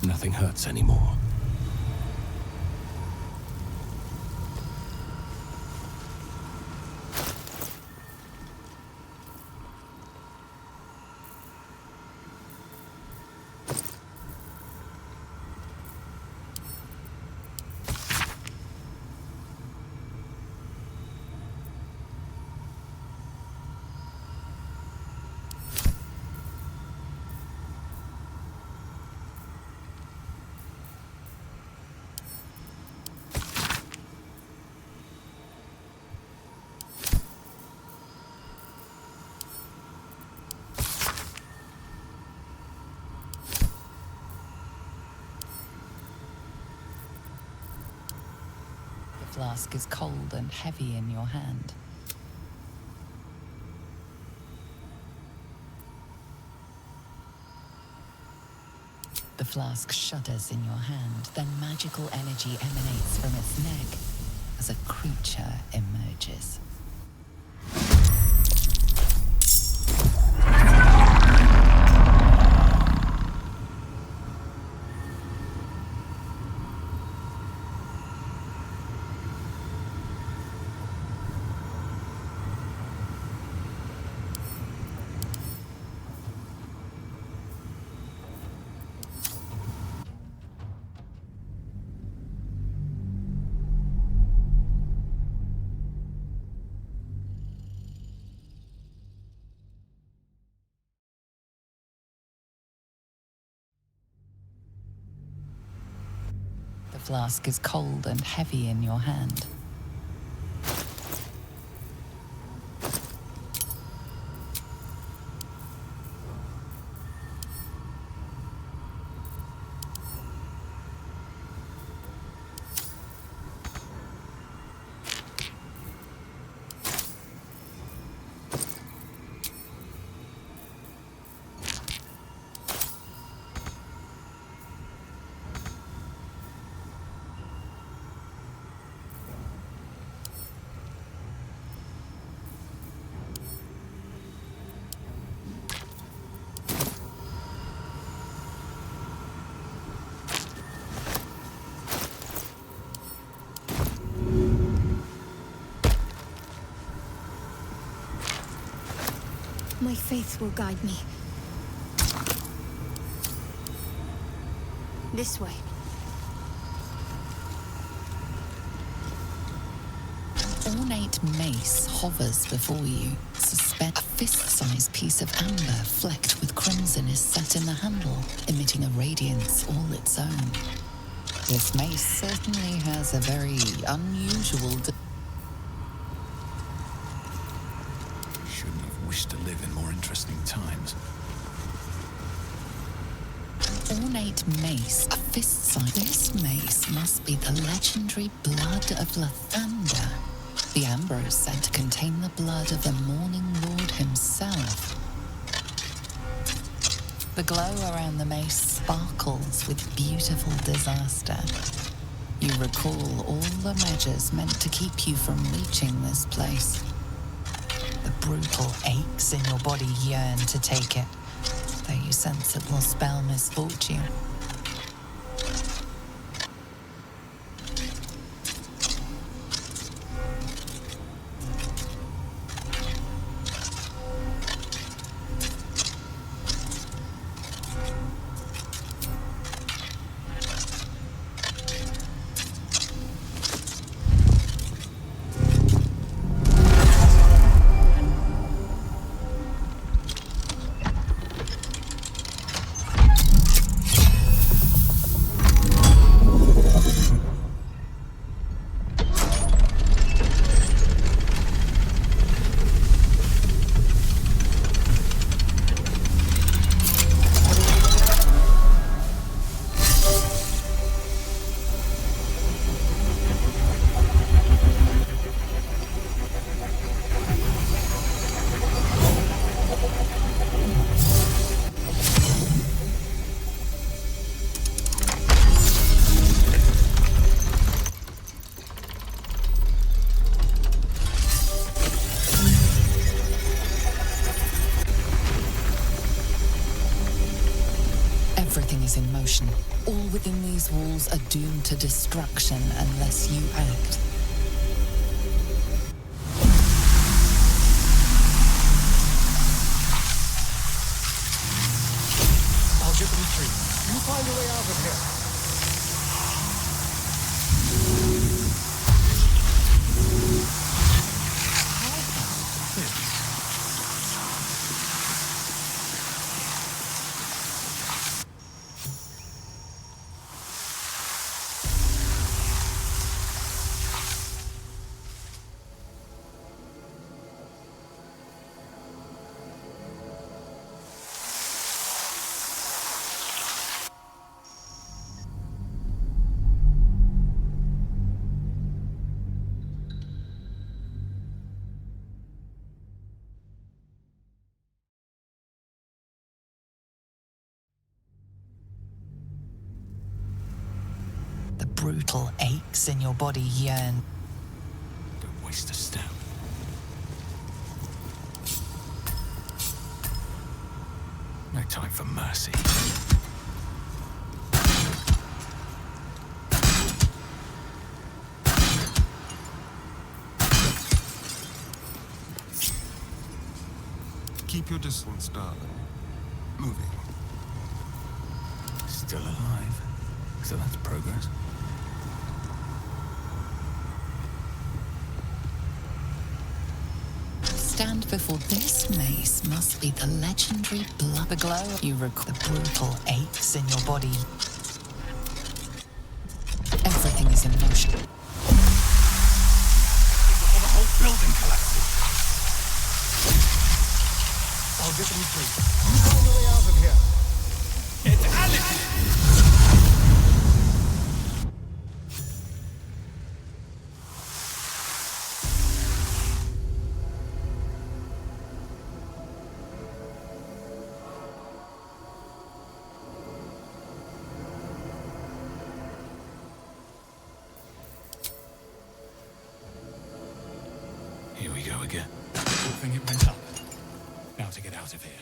Nothing hurts anymore. The flask is cold and heavy in your hand. The flask shudders in your hand, then magical energy emanates from its neck as a creature emerges. The flask is cold and heavy in your hand. My faith will guide me. This way. An ornate mace hovers before you. Suspend a fist-sized piece of amber flecked with crimson is set in the handle, emitting a radiance all its own. This mace certainly has a very unusual Shouldn't have wished to live in more interesting times. An ornate mace, a fist-sized. This mace must be the legendary blood of Lathander. The amber is said to contain the blood of the Morning Lord himself. The glow around the mace sparkles with beautiful disaster. You recall all the measures meant to keep you from reaching this place. The brutal aches in your body yearn to take it, though you sense it will spell misfortune. within these walls are doomed to destruction unless you act. I'll get them free. You find a way out of here. The brutal aches in your body yearn. Don't waste a step. No time for mercy. Keep your distance, darling. Moving. Still alive. So that's progress. Stand before this mace must be the legendary blubber glow. You recall the brutal aches in your body. Everything is in motion. Before the whole building collapses. I'll get them free. You find a way out of here. It's Alice! Here we go again. Good thing it went up. Now to get out of here.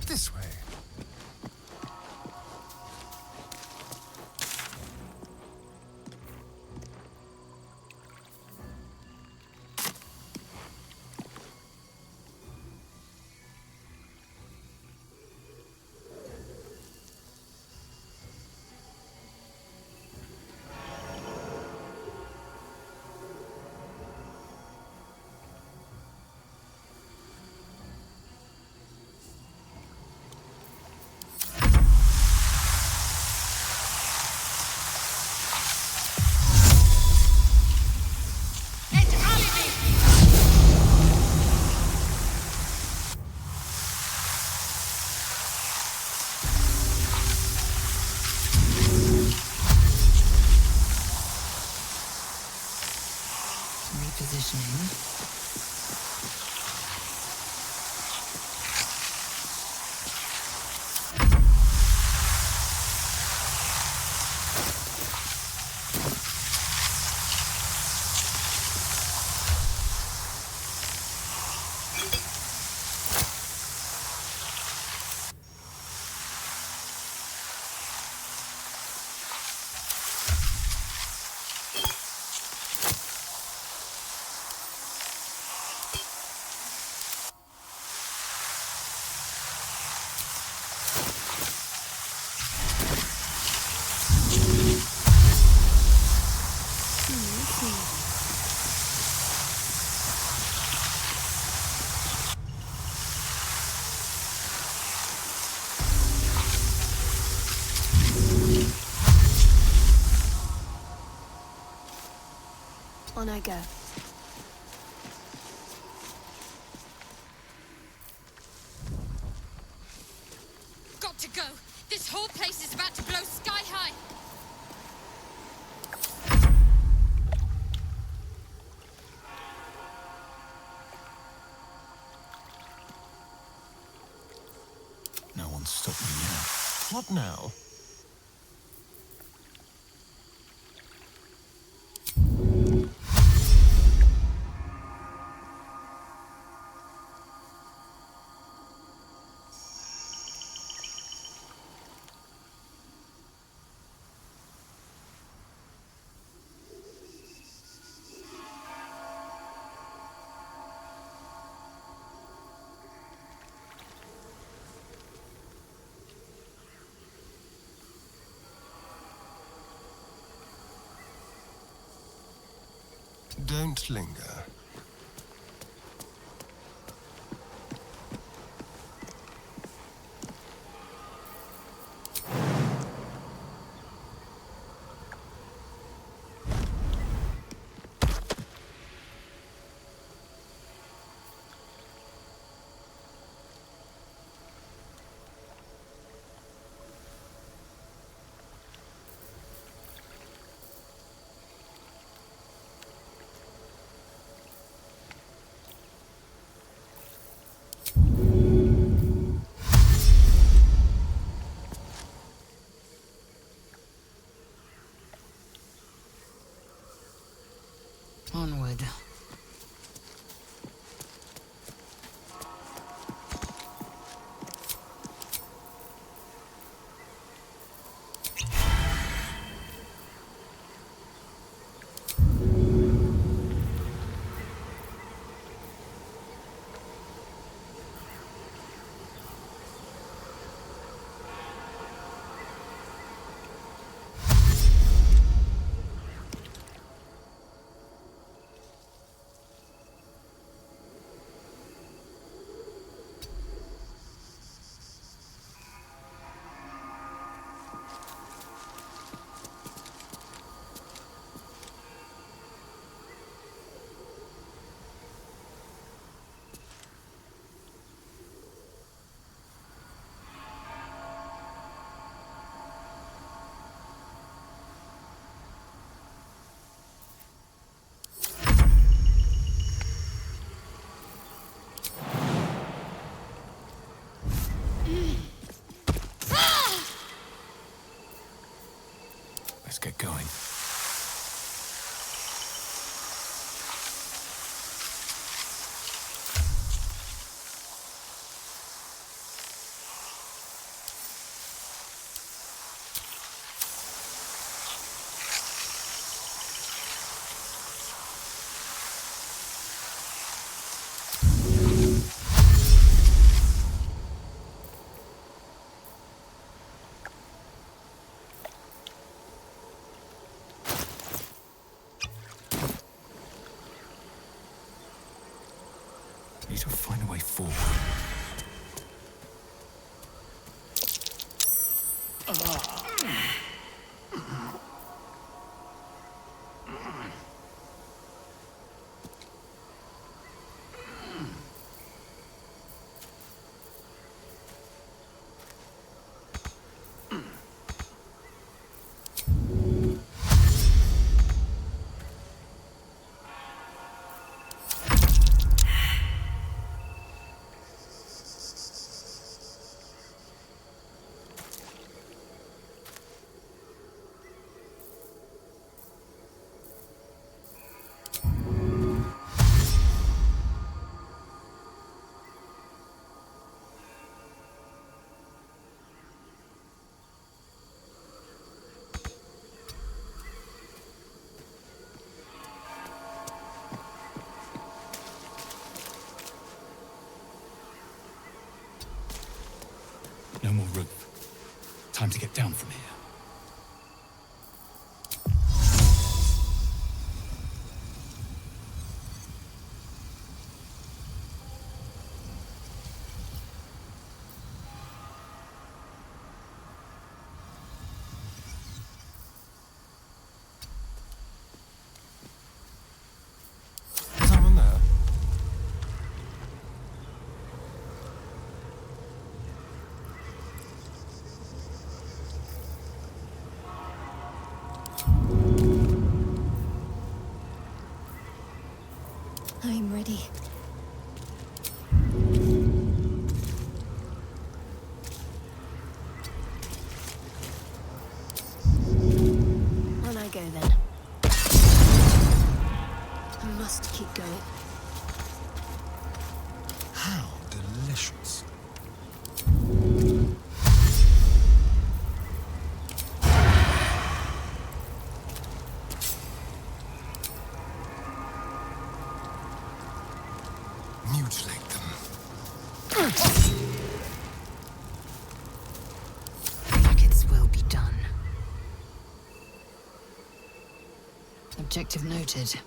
This way. On I go. Got to go! This whole place is about to blow sky high! No one's stopped me now. What now? Don't linger. Onward. Let's get going. Need to find a way forward. No more roof. Time to get down from here. keep going. How delicious. Mutilate them. Its will be done. Objective noted.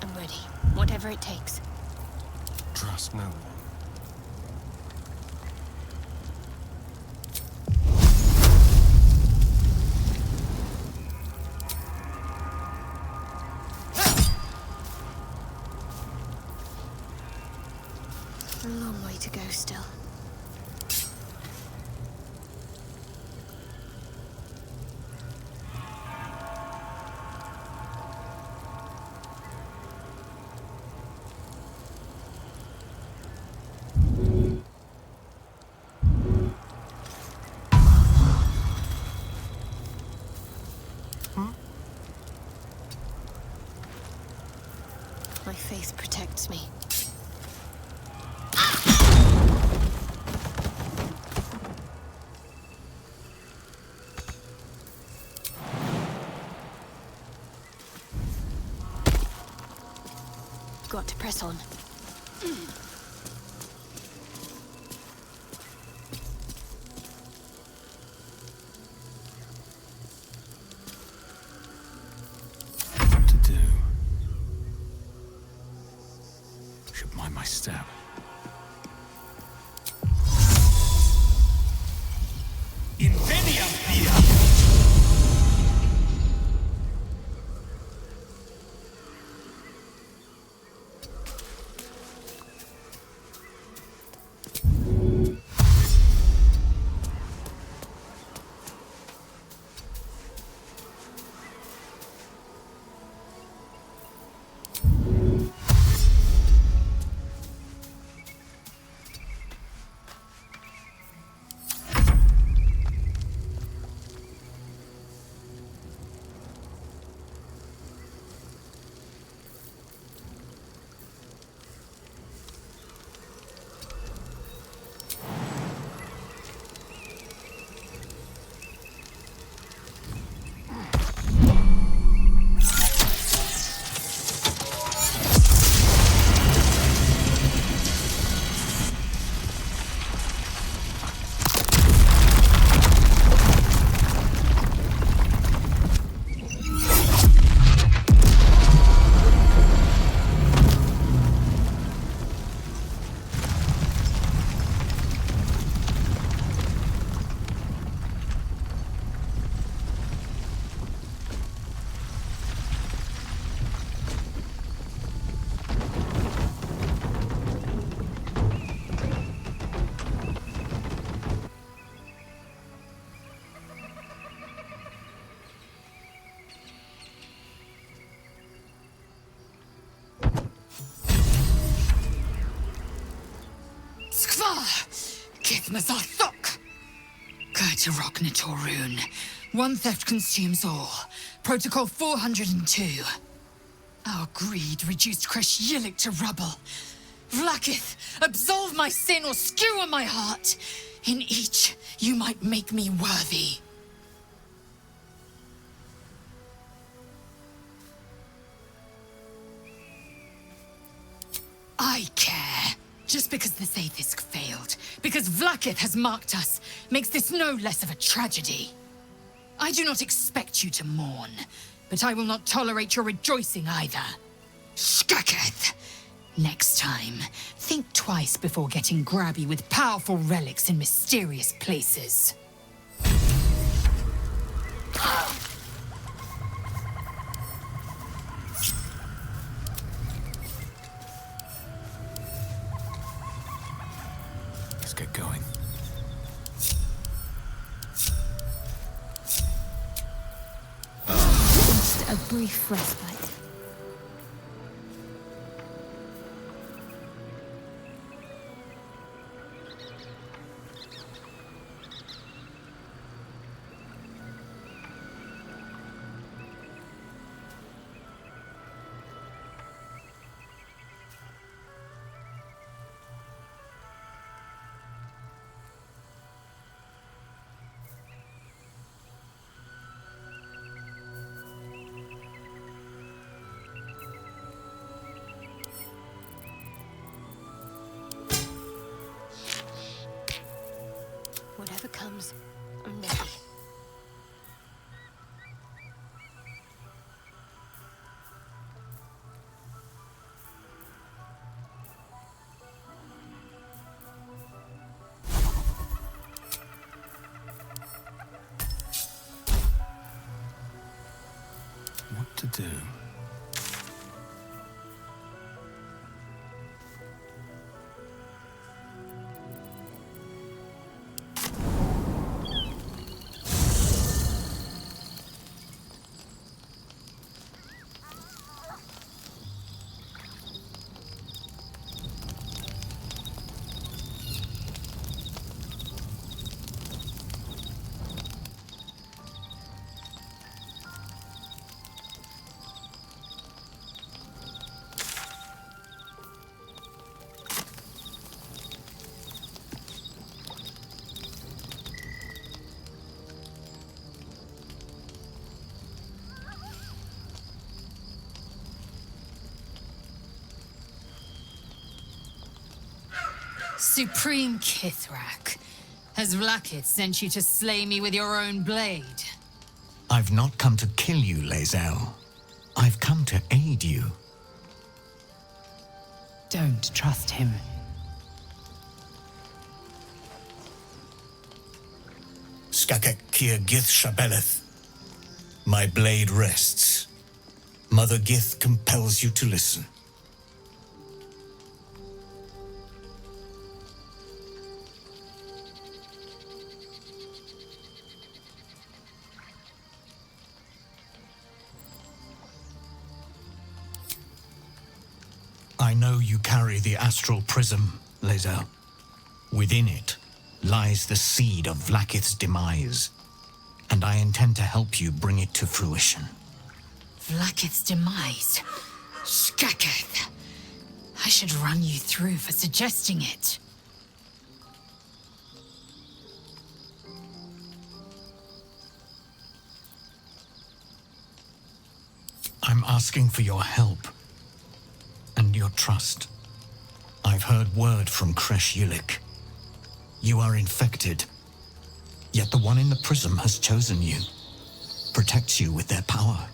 I'm ready. Whatever it takes. Trust no one. A long way to go still. My faith protects me. Got to press on. What to do? Should mind my step. Inveniam via! Mazathok! Kurtarok Nitorun. One theft consumes all. Protocol 402. Our greed reduced Kresh Yilik to rubble. Vlakith, absolve my sin or skewer my heart. In each, you might make me worthy. I care. Just because the Sathisk failed, because Vlakith has marked us, makes this no less of a tragedy. I do not expect you to mourn, but I will not tolerate your rejoicing either. Skaketh! Next time, think twice before getting grabby with powerful relics in mysterious places. Let's get going. Just a brief respite. Whatever comes, I'm ready. What to do? Supreme Kithrak, has Vlaakith sent you to slay me with your own blade? I've not come to kill you, Lae'zel. I've come to aid you. Don't trust him. Skakek Kier Gith Shabeleth. My blade rests. Mother Gith compels you to listen. I know you carry the astral prism, Lae'zel. Within it lies the seed of Vlaakith's demise, and I intend to help you bring it to fruition. Vlaakith's demise? Skaketh! I should run you through for suggesting it. I'm asking for your help and your trust. I've heard word from Kresh Yulik. You are infected, yet the one in the prism has chosen you, protects you with their power.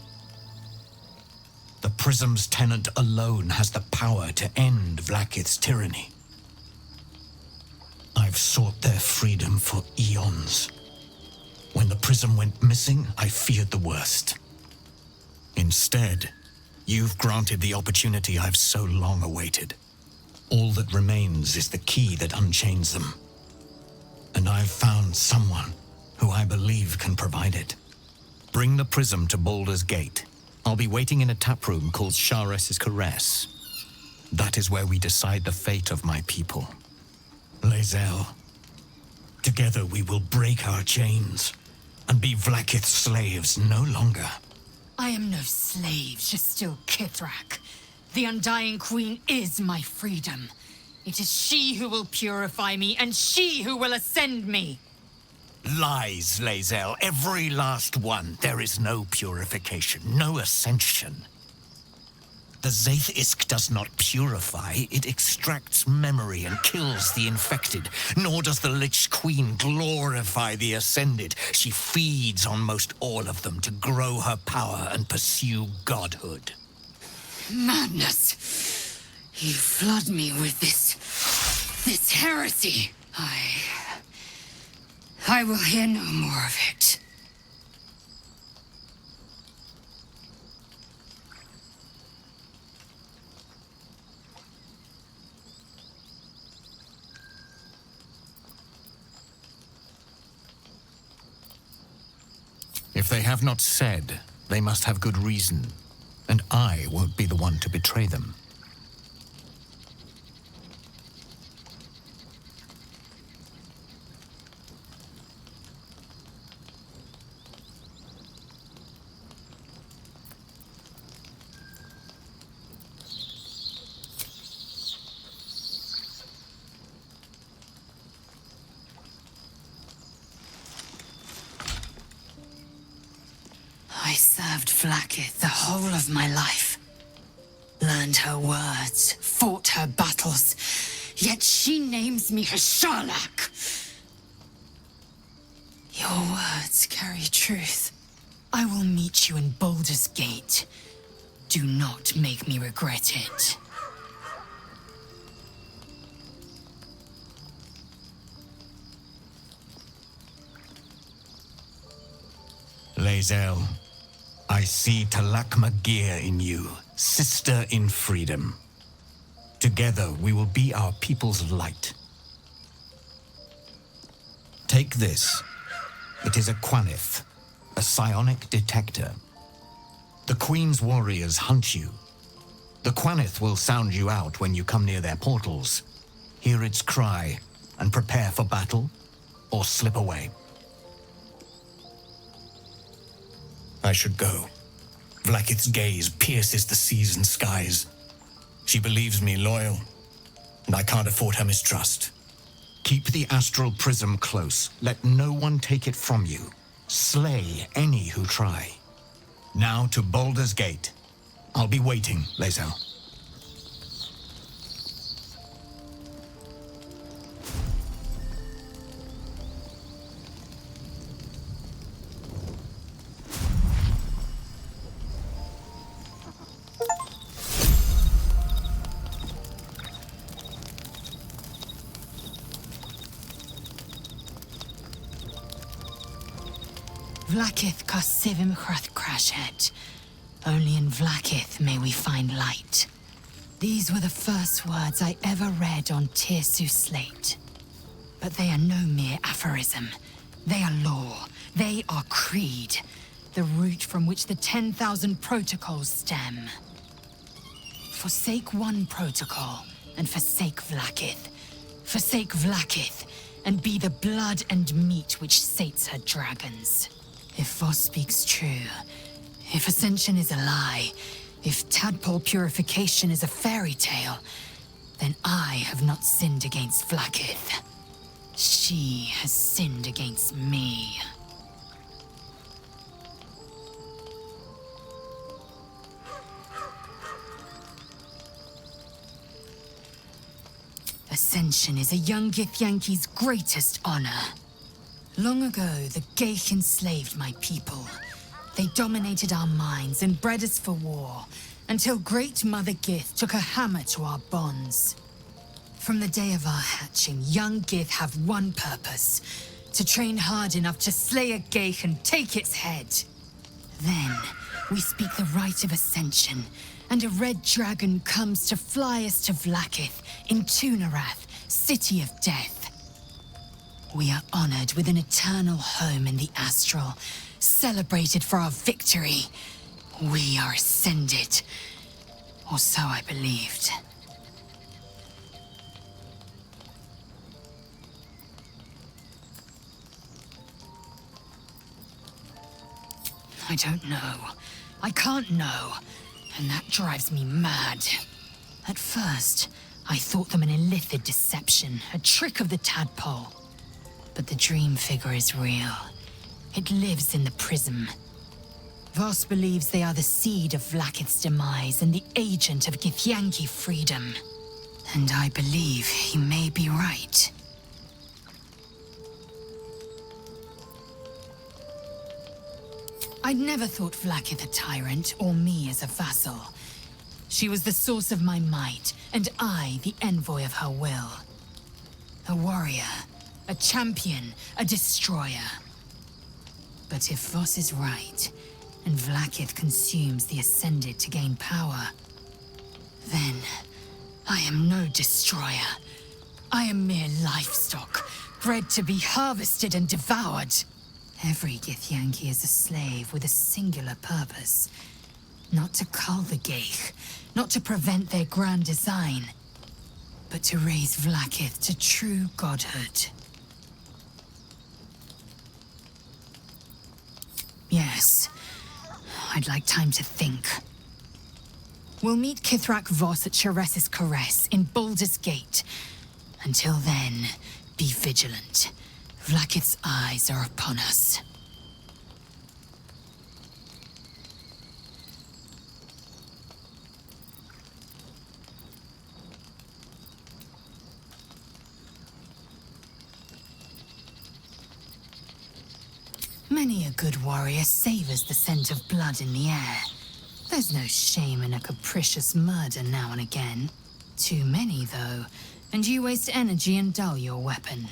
The prism's tenant alone has the power to end Vlaakith's tyranny. I've sought their freedom for eons. When the prism went missing, I feared the worst. Instead, you've granted the opportunity I've so long awaited. All that remains is the key that unchains them. And I've found someone who I believe can provide it. Bring the prism to Baldur's Gate. I'll be waiting in a taproom called Shares's Caress. That is where we decide the fate of my people. Lae'zel, together we will break our chains and be Vlaakith's slaves no longer. I am no slave to still Kithrak. The Undying Queen is my freedom. It is she who will purify me, and she who will ascend me. Lies, Lae'zel, every last one. There is no purification, no ascension. The Zaith Isk does not purify, it extracts memory and kills the infected. Nor does the Lich Queen glorify the ascended. She feeds on most all of them to grow her power and pursue godhood. Madness! You flood me with this heresy. I will hear no more of it. If they have not said, they must have good reason, and I won't be the one to betray them. I served Vlaakith the whole of my life. Learned her words, fought her battles, yet she names me her Sharlak. Your words carry truth. I will meet you in Baldur's Gate. Do not make me regret it. Lae'zel, I see Talakma Gear in you, sister in freedom. Together we will be our people's light. Take this. It is a Quanith, a psionic detector. The Queen's warriors hunt you. The Quanith will sound you out when you come near their portals. Hear its cry and prepare for battle, or slip away. I should go. Vlaakith's gaze pierces the seas and skies. She believes me loyal, and I can't afford her mistrust. Keep the astral prism close. Let no one take it from you. Slay any who try. Now to Baldur's Gate. I'll be waiting, Lae'zel. Vlaakith Karsivim Hrath Crashhead. Only in Vlaakith may we find light. These were the first words I ever read on Tirsu's slate. But they are no mere aphorism. They are law. They are creed. The root from which the 10,000 protocols stem. Forsake one protocol, and forsake Vlaakith. Forsake Vlaakith, and be the blood and meat which sates her dragons. If Voss speaks true, if Ascension is a lie, if tadpole purification is a fairy tale, then I have not sinned against Vlaakith. She has sinned against me. Ascension is a young Githyanki's greatest honor. Long ago, the Geich enslaved my people. They dominated our minds and bred us for war, until Great Mother Gith took a hammer to our bonds. From the day of our hatching, young Gith have one purpose: to train hard enough to slay a Geich and take its head. Then, we speak the rite of Ascension, and a red dragon comes to fly us to Vlaakith in Tunarath, City of Death. We are honored with an eternal home in the astral, celebrated for our victory. We are ascended. Or so I believed. I don't know. I can't know. And that drives me mad. At first, I thought them an illithid deception, a trick of the tadpole. But the dream figure is real. It lives in the prism. Voss believes they are the seed of Vlaakith's demise and the agent of Githyanki freedom. And I believe he may be right. I'd never thought Vlaakith a tyrant, or me as a vassal. She was the source of my might, and I the envoy of her will. A warrior, a champion, a destroyer. But if Voss is right, and Vlaakith consumes the Ascended to gain power, then I am no destroyer. I am mere livestock, bred to be harvested and devoured. Every Githyanki is a slave with a singular purpose. Not to cull the Geich, not to prevent their grand design, but to raise Vlaakith to true godhood. Yes, I'd like time to think. We'll meet Kithrak Voss at Sharess's Caress in Baldur's Gate. Until then, be vigilant. Vlaakith's eyes are upon us. Many a good warrior savors the scent of blood in the air. There's no shame in a capricious murder now and again. Too many, though, and you waste energy and dull your weapon.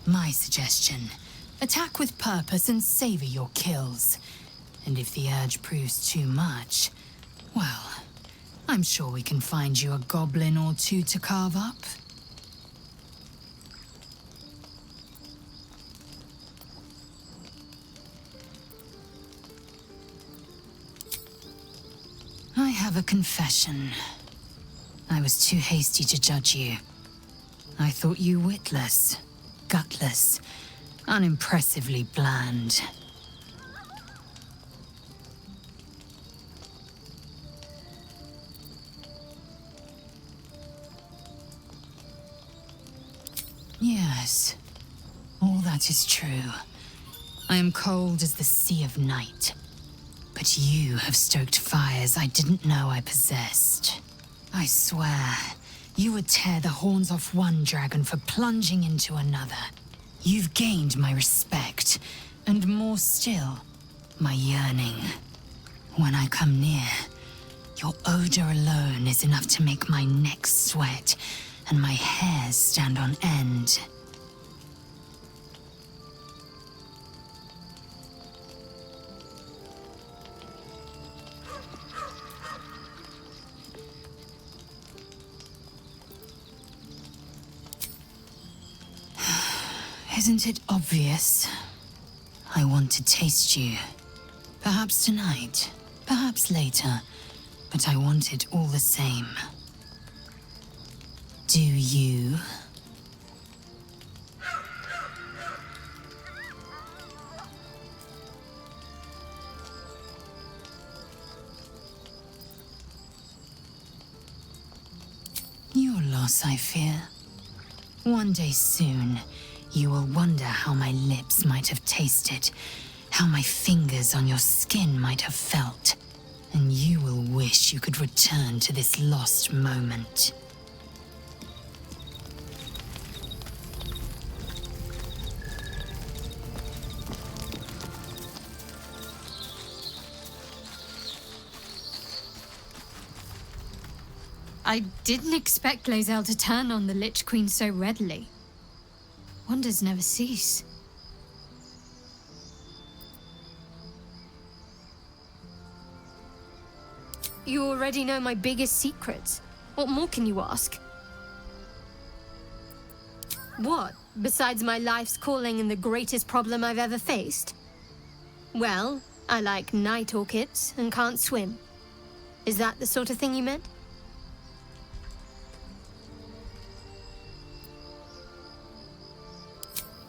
My suggestion, attack with purpose and savor your kills. And if the urge proves too much, well, I'm sure we can find you a goblin or two to carve up. I have a confession. I was too hasty to judge you. I thought you witless, gutless, unimpressively bland. Yes, all that is true. I am cold as the sea of night. But you have stoked fires I didn't know I possessed. I swear, you would tear the horns off one dragon for plunging into another. You've gained my respect, and more still, my yearning. When I come near, your odor alone is enough to make my neck sweat and my hairs stand on end. Isn't it obvious? I want to taste you. Perhaps tonight, perhaps later, but I want it all the same. Do you? Your loss, I fear. One day soon, you will wonder how my lips might have tasted, how my fingers on your skin might have felt, and you will wish you could return to this lost moment. I didn't expect Lae'zel to turn on the Lich Queen so readily. Wonders never cease. You already know my biggest secrets. What more can you ask? What, besides my life's calling and the greatest problem I've ever faced? Well, I like night orchids and can't swim. Is that the sort of thing you meant?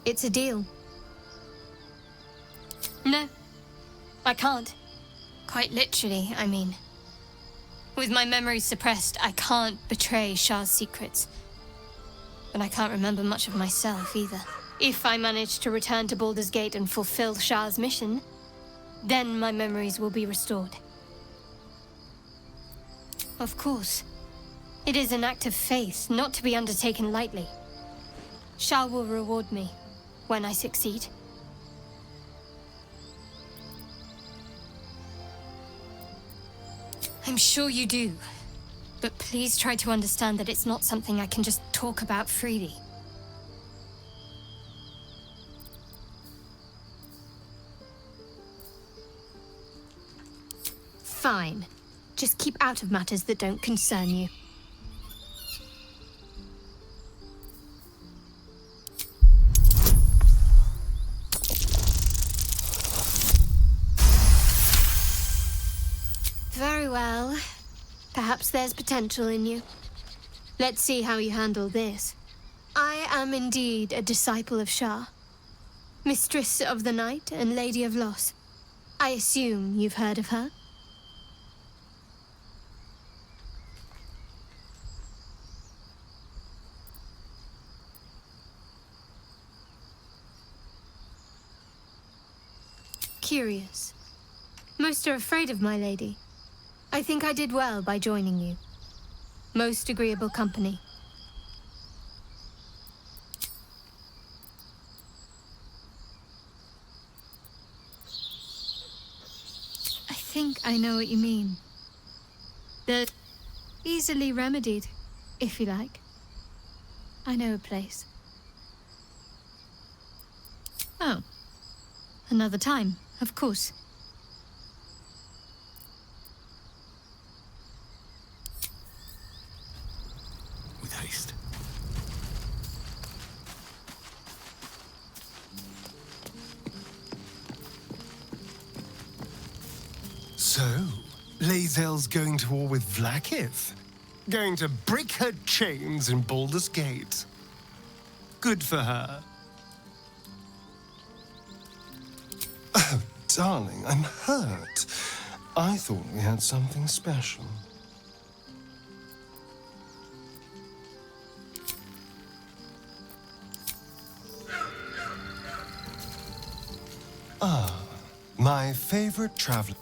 It's a deal. No, I can't. Quite literally, I mean. With my memory suppressed, I can't betray Shah's secrets. But I can't remember much of myself either. If I manage to return to Baldur's Gate and fulfill Shah's mission, then my memories will be restored. Of course. It is an act of faith, not to be undertaken lightly. Shah will reward me when I succeed. I'm sure you do. But please try to understand that it's not something I can just talk about freely. Fine. Just keep out of matters that don't concern you. Very well. Perhaps there's potential in you. Let's see how you handle this. I am indeed a disciple of Shah, Mistress of the Night and Lady of Loss. I assume you've heard of her? Curious. Most are afraid of my lady. I think I did well by joining you. Most agreeable company. I think I know what you mean. They're easily remedied, if you like. I know a place. Oh. Another time, of course. With haste. So, Lae'zel's going to war with Vlaakith? Going to break her chains in Baldur's Gate? Good for her. Oh, darling, I'm hurt. I thought we had something special. Ah, my favorite traveler.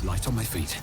Light on my feet.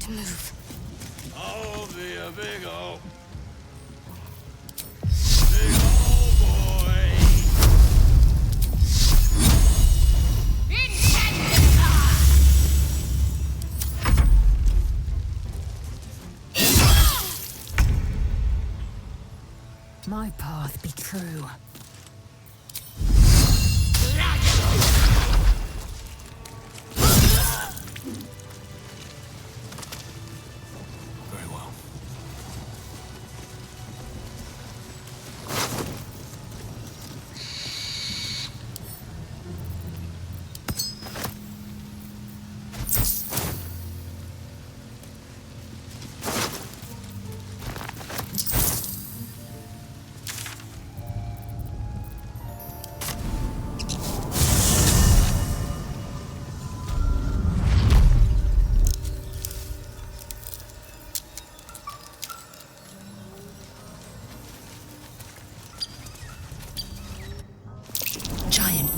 Move. I'll be a big ol' boy. My path be true. Very well.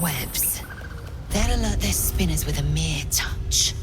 webs. They'll alert their spinners with a mere touch.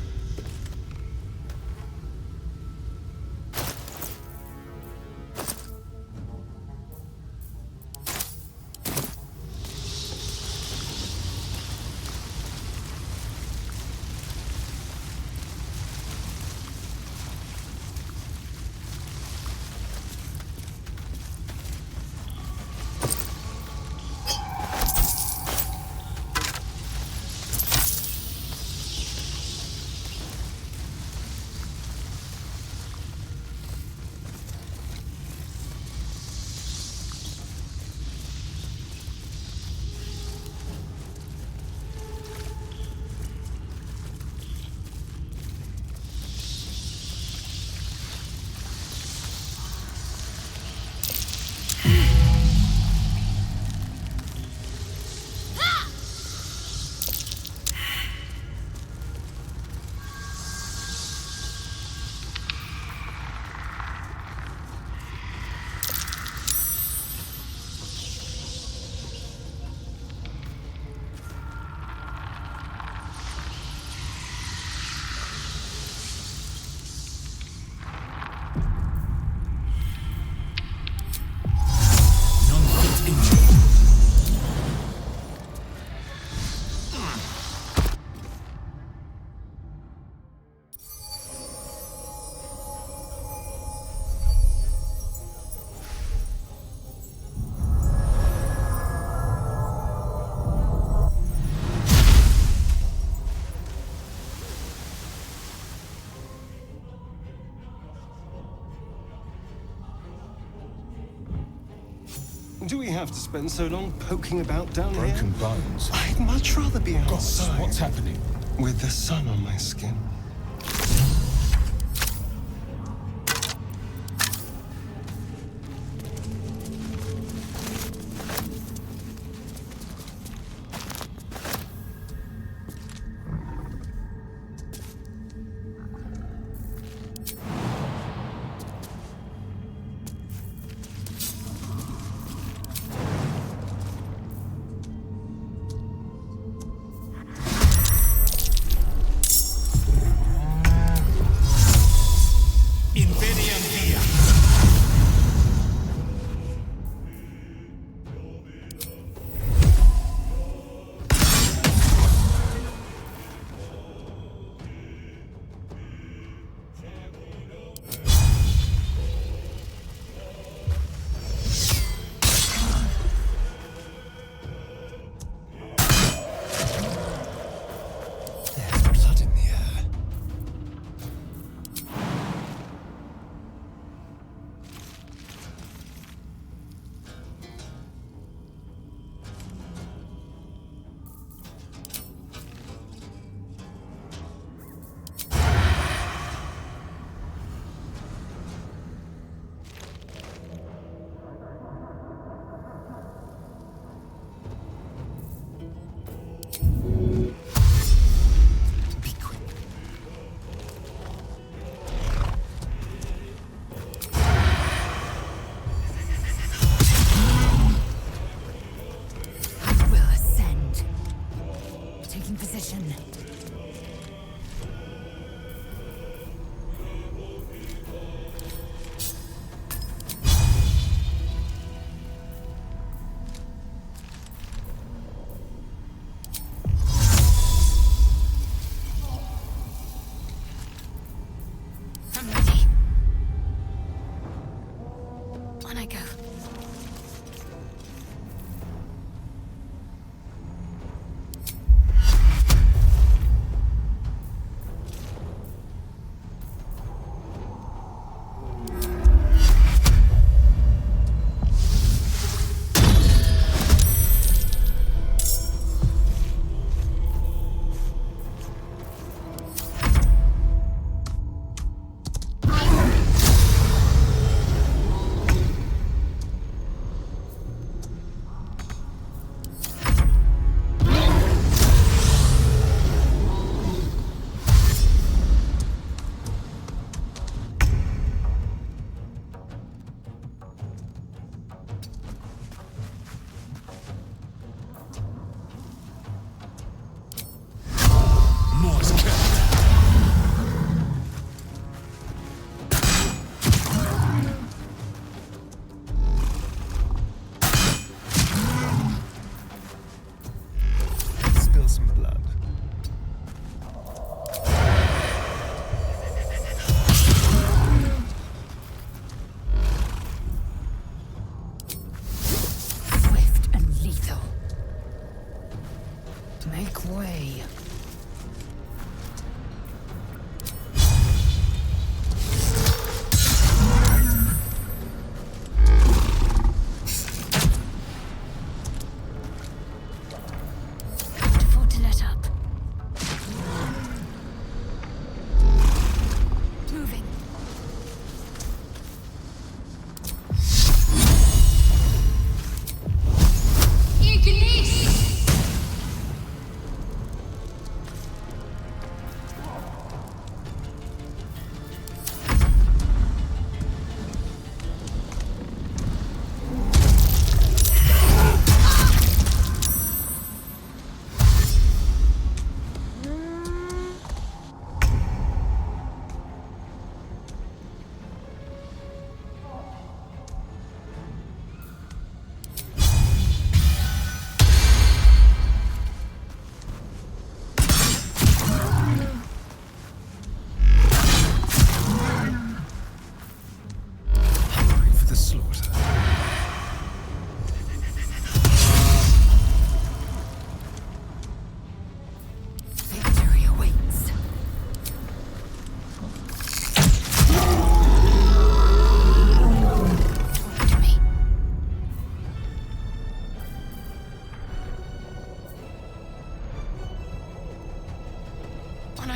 Do we have to spend so long poking about down here? Broken bones. I'd much rather be Gods, outside. what's happening? With the sun on my skin.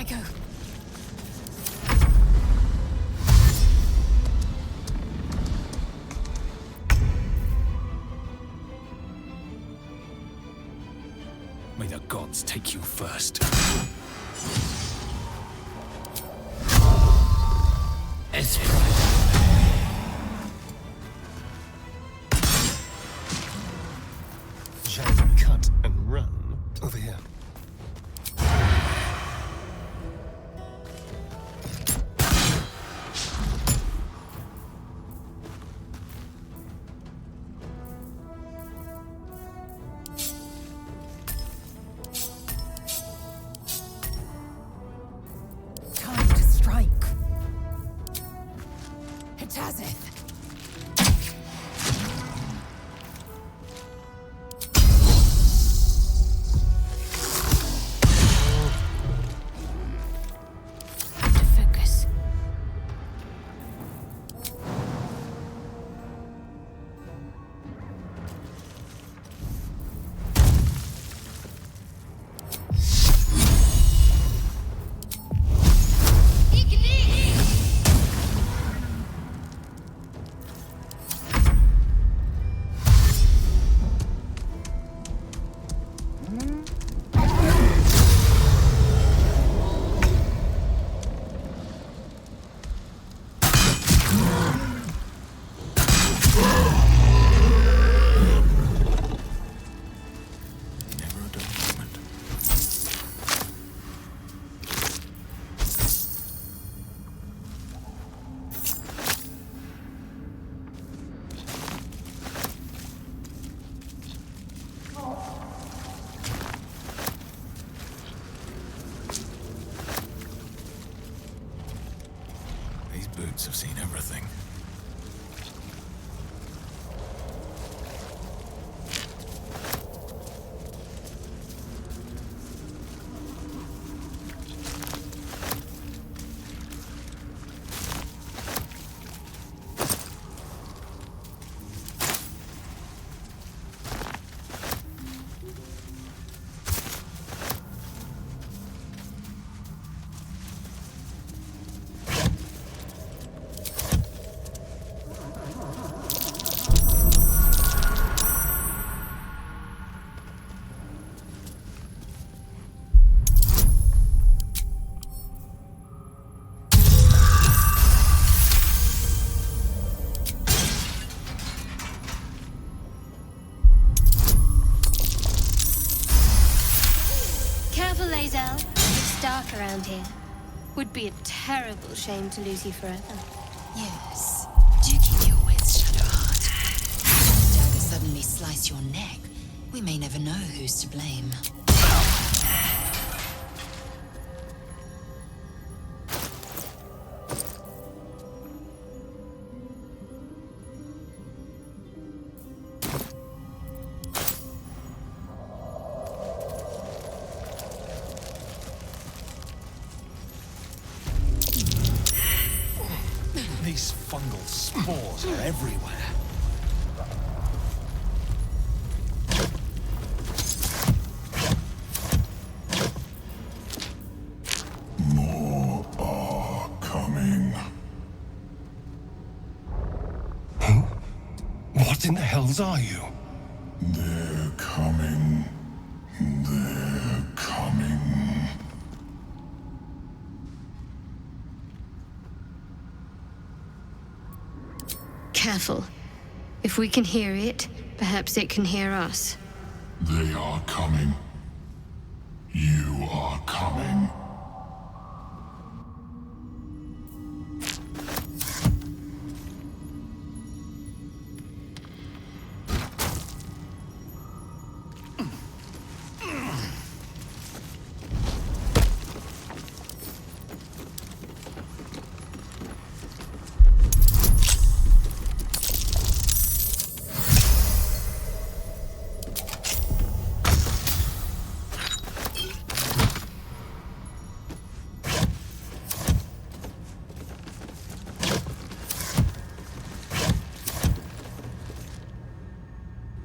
I go. May the gods take you first. Jump, cut, and run. Over here. Time to strike. Hitazeth. To focus. Never a dull moment. These boots have seen everything. Careful, Lazel. It's dark around here. Would be a terrible shame to lose you forever. Yes. Do keep your wits, Shadowheart. If the dagger suddenly slice your neck, we may never know who's to blame. These fungal spores are everywhere. More are coming. What in the hells are you? They're coming. They're coming. Careful. If we can hear it, perhaps it can hear us. They are coming. You are coming.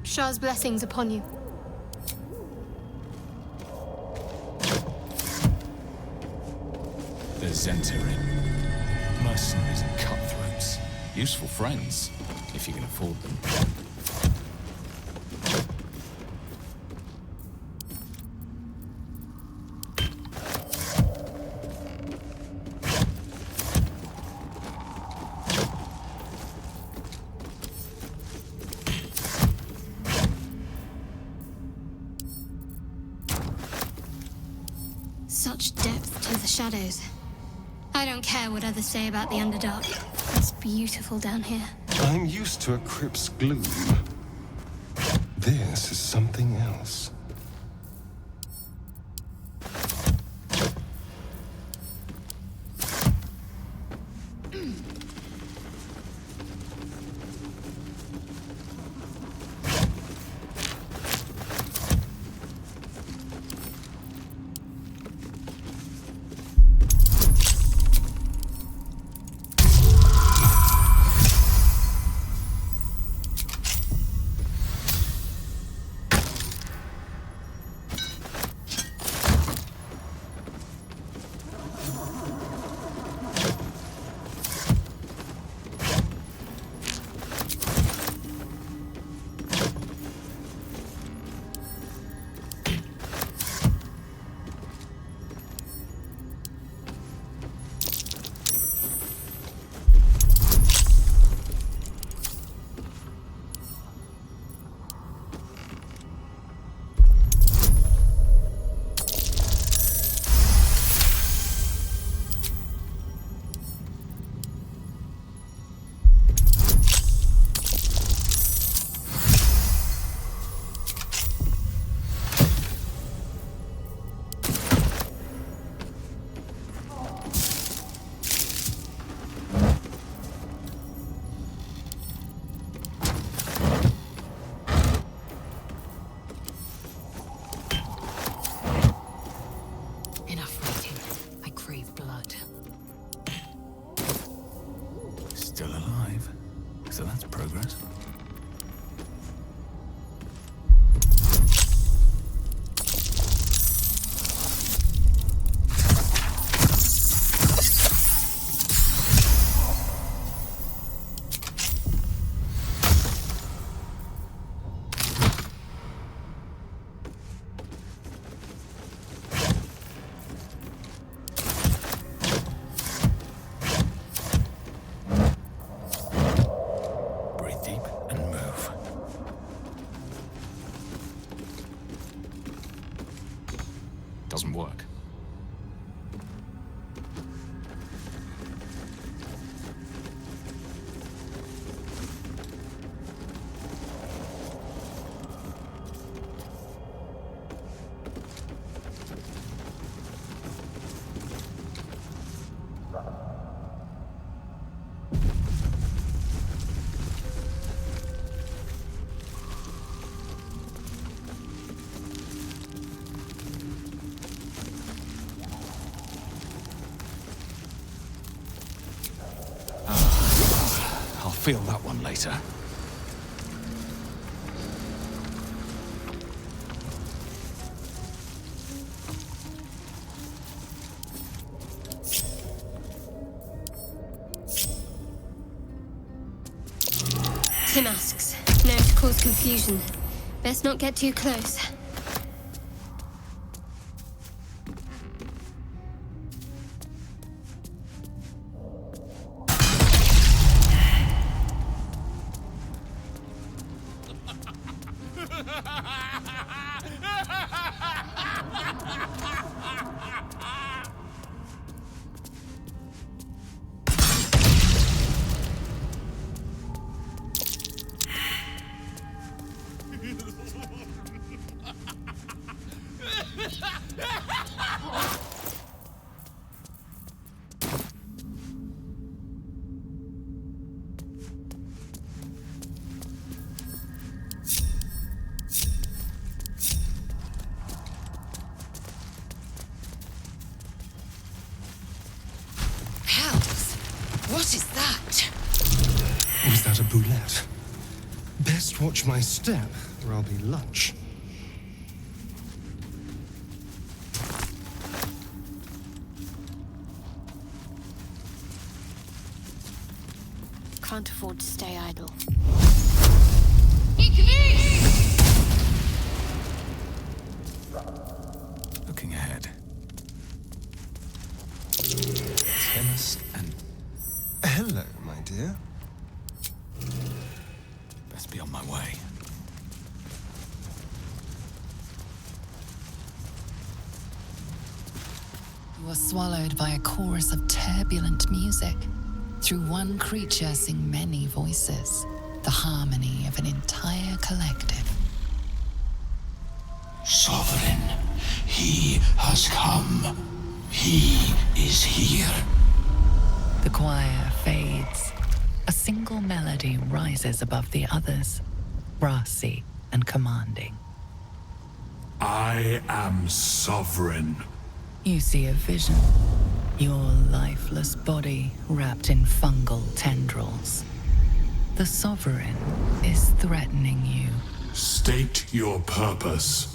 Shah's blessings upon you. Traitors enter in. Mercenaries and cutthroats. Useful friends, if you can afford them. Such depth to the shadows. I don't care what others say about the Underdark. It's beautiful down here. I'm used to a crypt's gloom. This is something else. Still alive, so that's progress. Doesn't work. Feel that one later. Tim asks, known to cause confusion. Best not get too close. What is that? Was that a boulette? Best watch my step, or I'll be lunch. can't afford to stay idle. Looking ahead. Chemist and... Hello, my dear. Best be on my way. You are swallowed by a chorus of turbulent music. Through one creature sing many voices, the harmony of an entire collective. Sovereign, he has come. He is here. The choir fades. A single melody rises above the others, brassy and commanding. I am sovereign. You see a vision. Your lifeless body wrapped in fungal tendrils. The Sovereign is threatening you. State your purpose.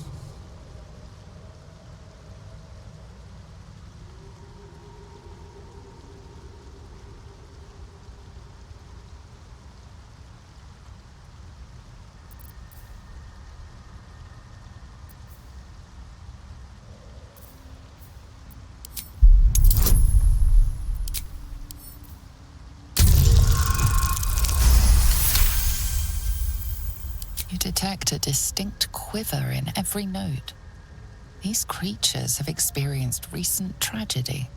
You detect a distinct quiver in every note. These creatures have experienced recent tragedy.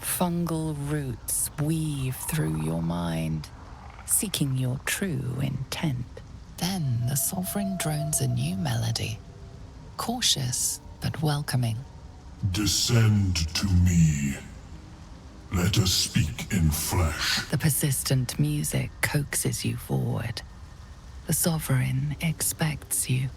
Fungal roots weave through your mind, seeking your true intent. Then the Sovereign drones a new melody, cautious but welcoming. Descend to me. Let us speak in flesh. The persistent music coaxes you forward. The Sovereign expects you.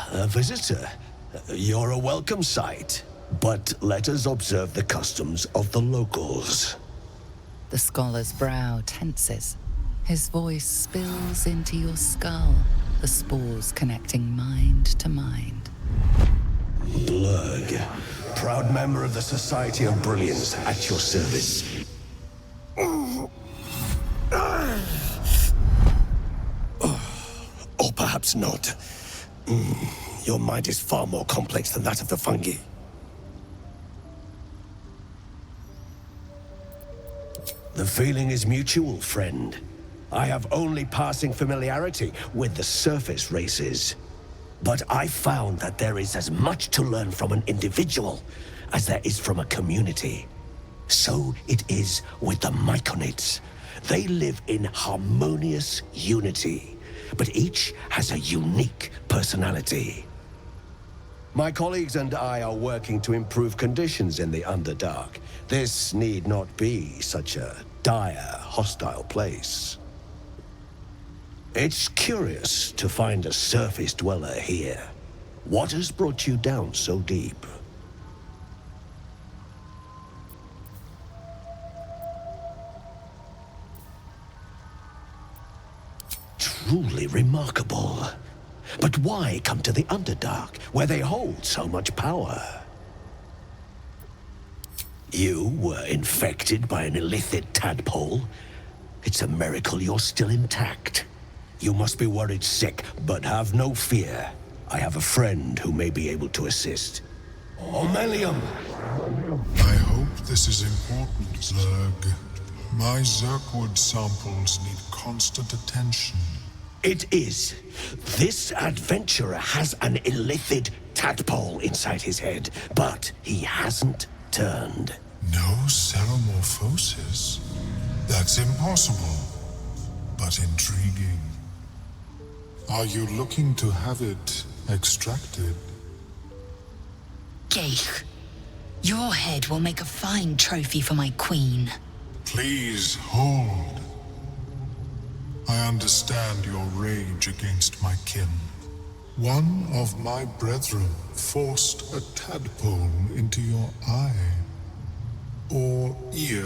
A visitor. You're a welcome sight. But let us observe the customs of the locals. The scholar's brow tenses. His voice spills into your skull, the spores connecting mind to mind. Blurg, proud member of the Society of Brilliance, at your service. Or perhaps not. Your mind is far more complex than that of the fungi. The feeling is mutual, friend. I have only passing familiarity with the surface races. But I found that there is as much to learn from an individual as there is from a community. So it is with the myconids. They live in harmonious unity, but each has a unique personality. My colleagues and I are working to improve conditions in the Underdark. This need not be such a dire, hostile place. It's curious to find a surface dweller here. What has brought you down so deep? Truly remarkable. But why come to the Underdark, where they hold so much power? You were infected by an illithid tadpole? It's a miracle you're still intact. You must be worried sick, but have no fear. I have a friend who may be able to assist. Omelium! I hope this is important, Zerg. My Zerkwood samples need constant attention. It is. This adventurer has an illithid tadpole inside his head, but he hasn't turned. No ceremorphosis? That's impossible, but intriguing. Are you looking to have it extracted? Geich. Your head will make a fine trophy for my queen. Please hold. I understand your rage against my kin. One of my brethren forced a tadpole into your eye. Or ear,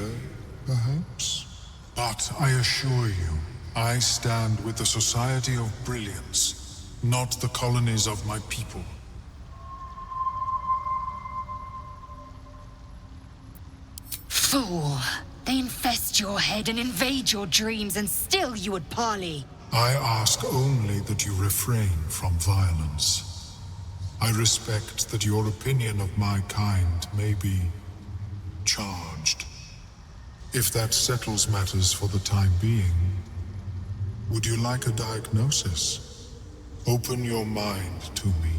perhaps? But I assure you, I stand with the Society of Brilliance, not the colonies of my people. Fool! They infest your head and invade your dreams, and still you would parley. I ask only that you refrain from violence. I respect that your opinion of my kind may be charged. If that settles matters for the time being, would you like a diagnosis? Open your mind to me.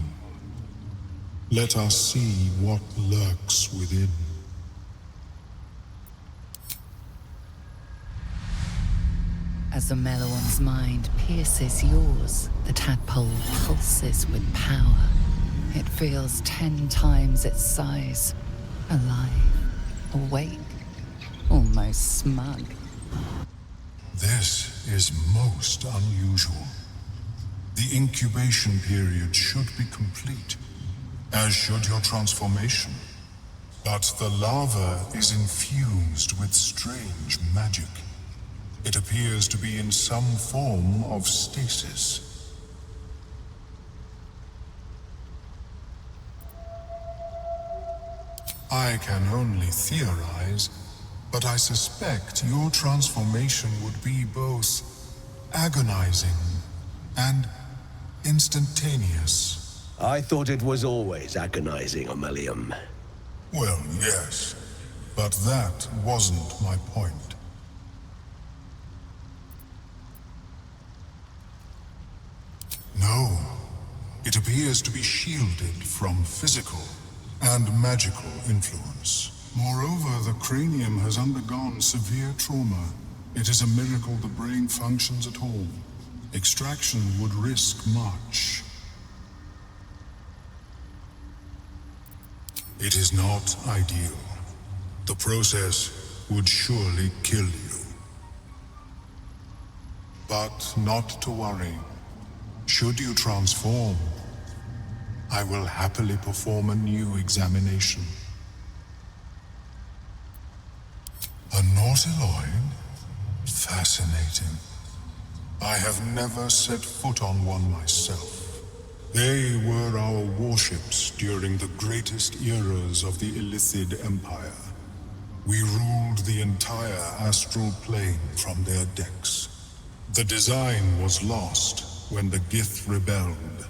Let us see what lurks within. As the Meloan's mind pierces yours, the tadpole pulses with power. It feels 10 times its size. Alive, awake, almost smug. This is most unusual. The incubation period should be complete, as should your transformation. But the larva is infused with strange magic. It appears to be in some form of stasis. I can only theorize, but I suspect your transformation would be both agonizing and instantaneous. I thought it was always agonizing, Ammelium. Well, yes, but that wasn't my point. No, it appears to be shielded from physical and magical influence. Moreover, the cranium has undergone severe trauma. It is a miracle the brain functions at all. Extraction would risk much. It is not ideal. The process would surely kill you. But not to worry. Should you transform, I will happily perform a new examination. A nautiloid? Fascinating. I have never set foot on one myself. They were our warships during the greatest eras of the Illithid Empire. We ruled the entire astral plane from their decks. The design was lost when the Gith rebelled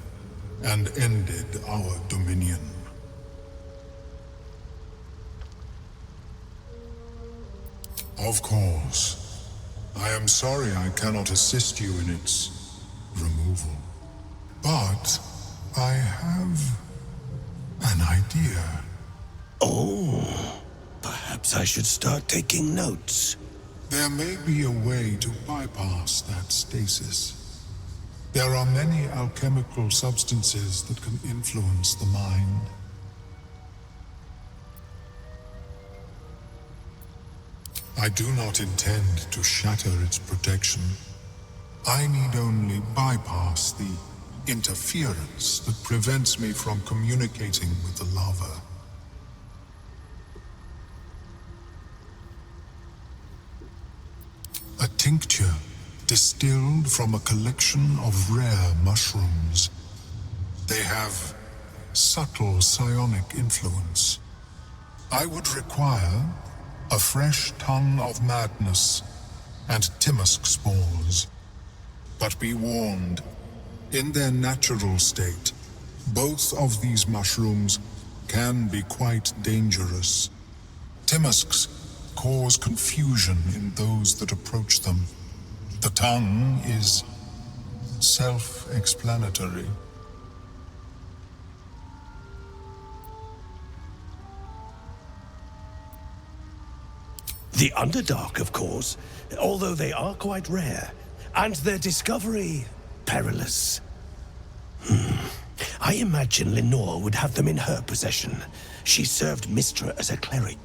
and ended our dominion. Of course, I am sorry I cannot assist you in its removal. But I have an idea. Oh, perhaps I should start taking notes. There may be a way to bypass that stasis. There are many alchemical substances that can influence the mind. I do not intend to shatter its protection. I need only bypass the interference that prevents me from communicating with the larva. A tincture distilled from a collection of rare mushrooms. They have subtle psionic influence. I would require a fresh ton of madness and Timusk spores. But be warned, in their natural state, both of these mushrooms can be quite dangerous. Timusks cause confusion in those that approach them. The tongue is self-explanatory. The Underdark, of course, although they are quite rare, and their discovery perilous. I imagine Lenore would have them in her possession. She served Mistra as a cleric.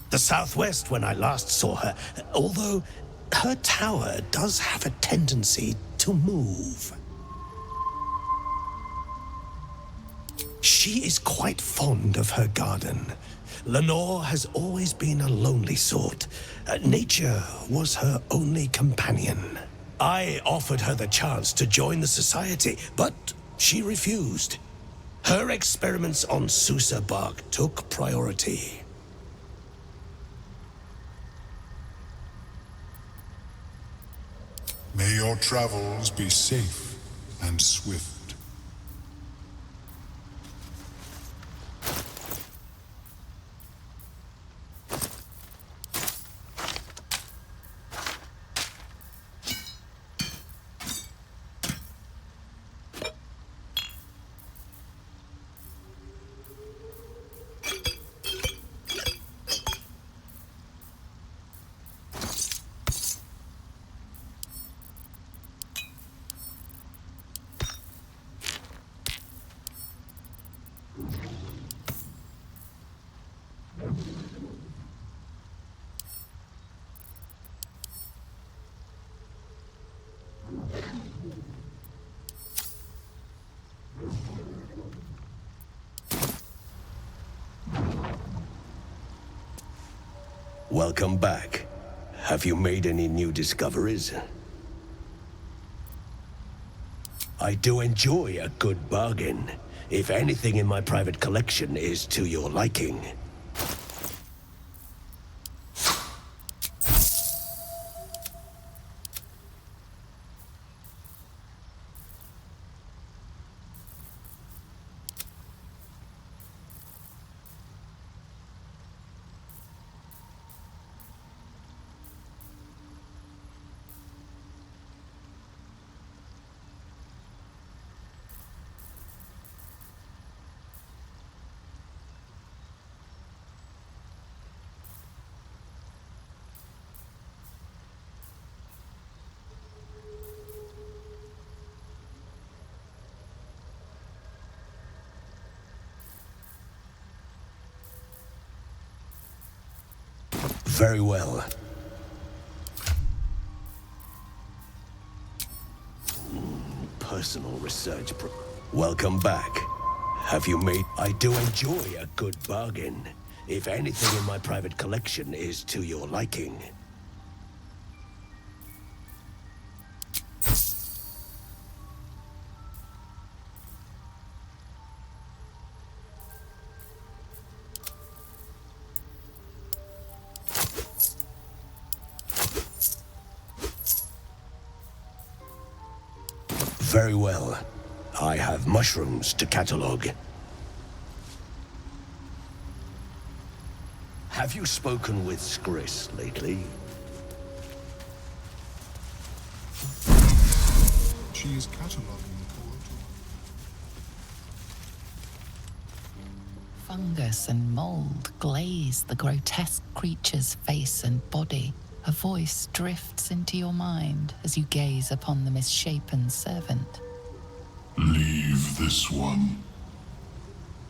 The southwest when I last saw her, although her tower does have a tendency to move. She is quite fond of her garden. Lenore has always been a lonely sort. Nature was her only companion. I offered her the chance to join the society, but she refused. Her experiments on Susa bark took priority. May your travels be safe and swift. Welcome back. Have you made any new discoveries? I do enjoy a good bargain. If anything in my private collection is to your liking. Very well. Personal research. Welcome back. Have you made... I do enjoy a good bargain. If anything in my private collection is to your liking. Very well. I have mushrooms to catalog. Have you spoken with Skris lately? She is cataloging poetry. Fungus and mold glaze the grotesque creature's face and body. A voice drifts into your mind as you gaze upon the misshapen servant. Leave this one.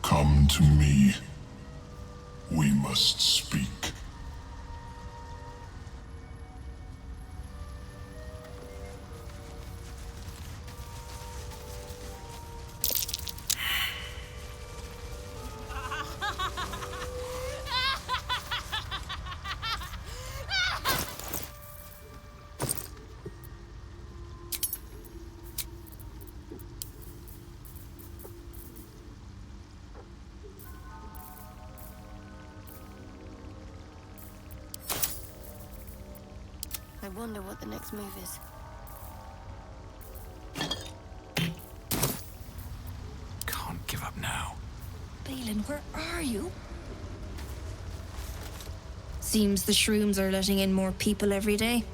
Come to me. We must speak. I wonder what the next move is. Can't give up now. Balin, where are you? Seems the shrooms are letting in more people every day.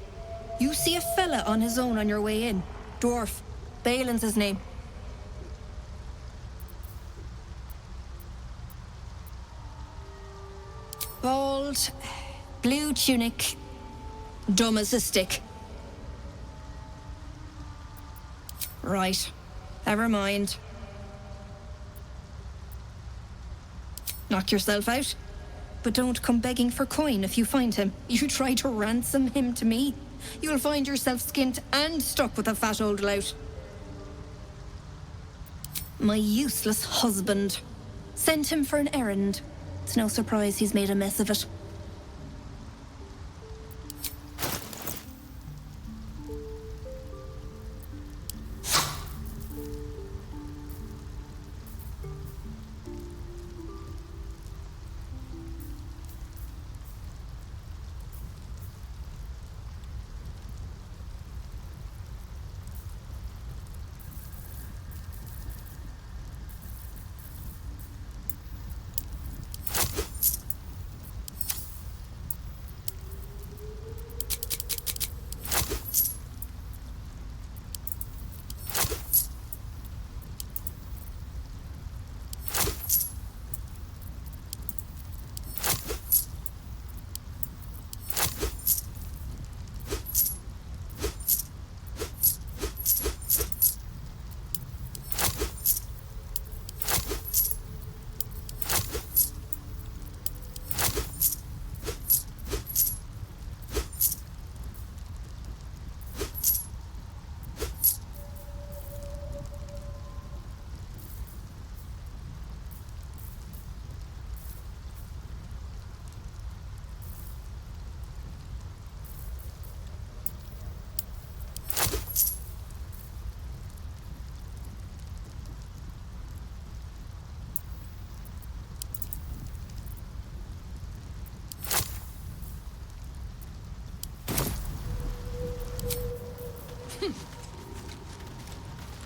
You see a fella on his own on your way in. Dwarf. Balin's his name. Bald, blue tunic, dumb as a stick. Right. Never mind. Knock yourself out. But don't come begging for coin if you find him. You try to ransom him to me, you'll find yourself skint and stuck with a fat old lout. My useless husband. Sent him for an errand. It's no surprise he's made a mess of it.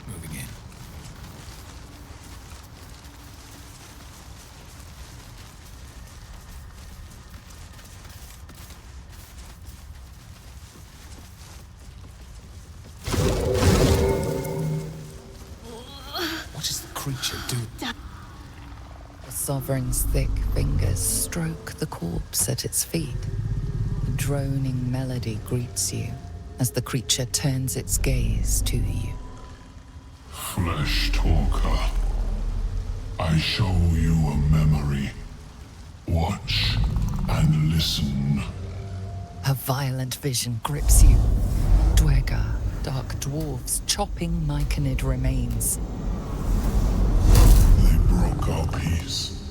Moving in. What does the creature do? The Sovereign's thick fingers stroke the corpse at its feet. A droning melody greets you as the creature turns its gaze to you. Flesh talker, I show you a memory. Watch and listen. A violent vision grips you. Dwergar, dark dwarves chopping myconid remains. They broke our peace.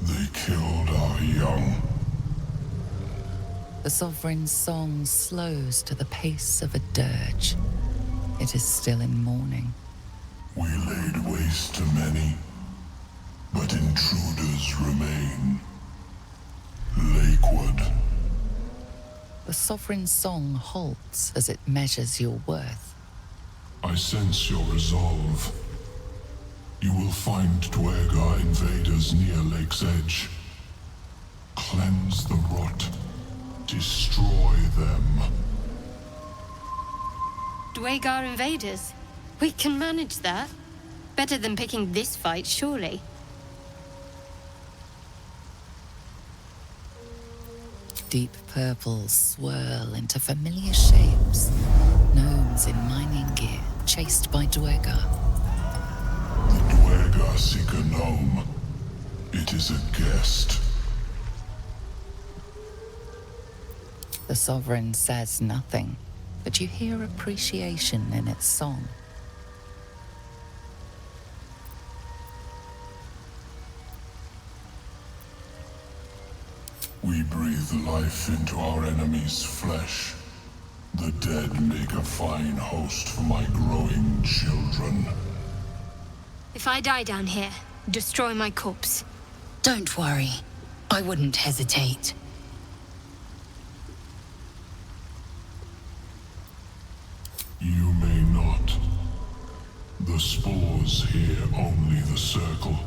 They killed our young. The Sovereign's song slows to the pace of a dirge. It is still in mourning. We laid waste to many, but intruders remain. Lakewood. The Sovereign's song halts as it measures your worth. I sense your resolve. You will find Dwergar invaders near Lake's Edge. Cleanse the rot. Destroy them. Dwergar invaders? We can manage that. Better than picking this fight, surely. Deep purples swirl into familiar shapes. Gnomes in mining gear, chased by Dwergar. The Dwergar seek a gnome. It is a guest. The Sovereign says nothing, but you hear appreciation in its song. We breathe life into our enemy's flesh. The dead make a fine host for my growing children. If I die down here, destroy my corpse. Don't worry. I wouldn't hesitate. You may not. The spores hear only the circle.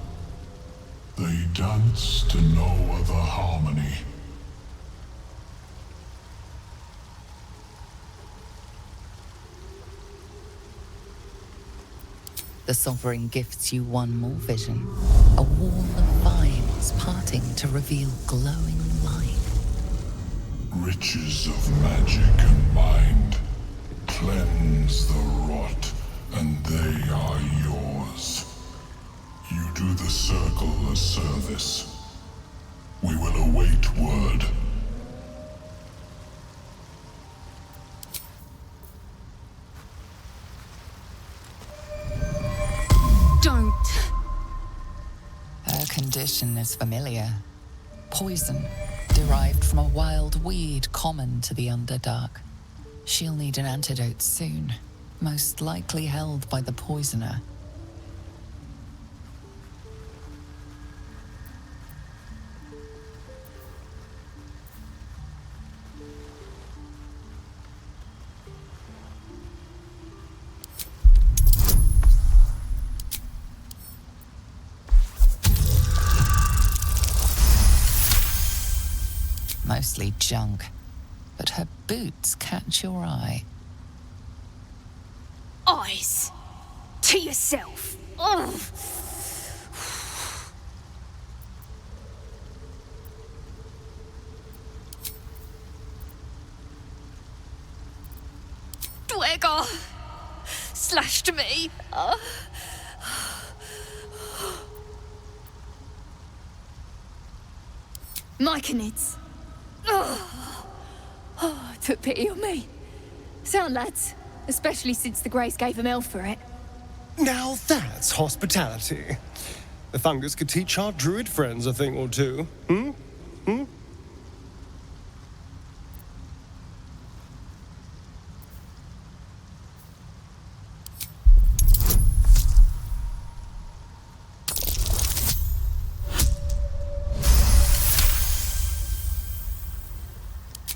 They dance to no other harmony. The Sovereign gifts you one more vision. A wall of vines parting to reveal glowing light. Riches of magic and mind. Cleanse the rot and they are yours. You do the Circle a service. We will await word. Don't. Her condition is familiar. Poison, derived from a wild weed common to the Underdark. She'll need an antidote soon, most likely held by the poisoner. Mostly junk, but her boots catch your eye. Eyes! To yourself! Ugh. Dwegar slashed me. Myconids. Took pity on me. Sound lads, especially since the Greys gave him hell for it. Now that's hospitality. The fungus could teach our druid friends a thing or two. Hmm?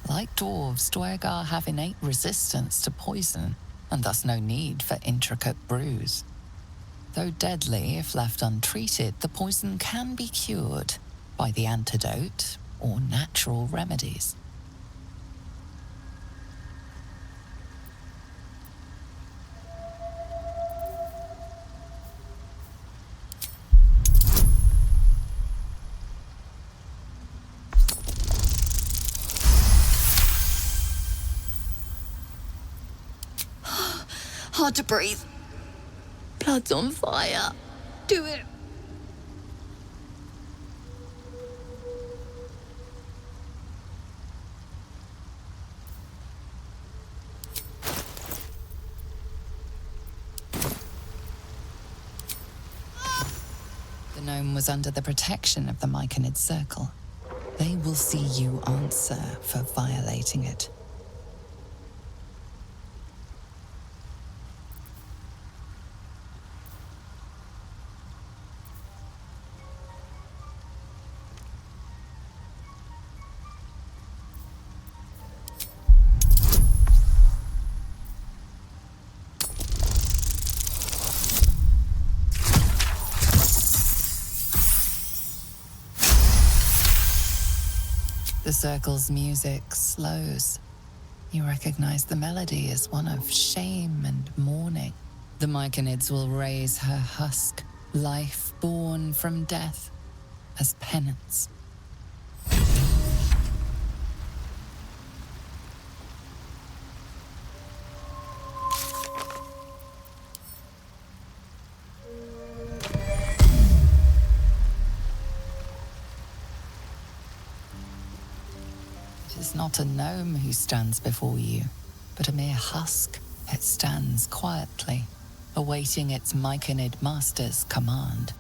Like dwarves, Dwegar have innate resistance to poison, and thus no need for intricate brews. Though deadly if left untreated, the poison can be cured by the antidote or natural remedies. Hard to breathe. Blood's on fire. Do it. The gnome was under the protection of the myconid circle. They will see you answer for violating it. The circle's music slows. You recognize the melody as one of shame and mourning. The myconids will raise her husk, life born from death, as penance. It is not a gnome who stands before you, but a mere husk. It stands quietly, awaiting its myconid master's command.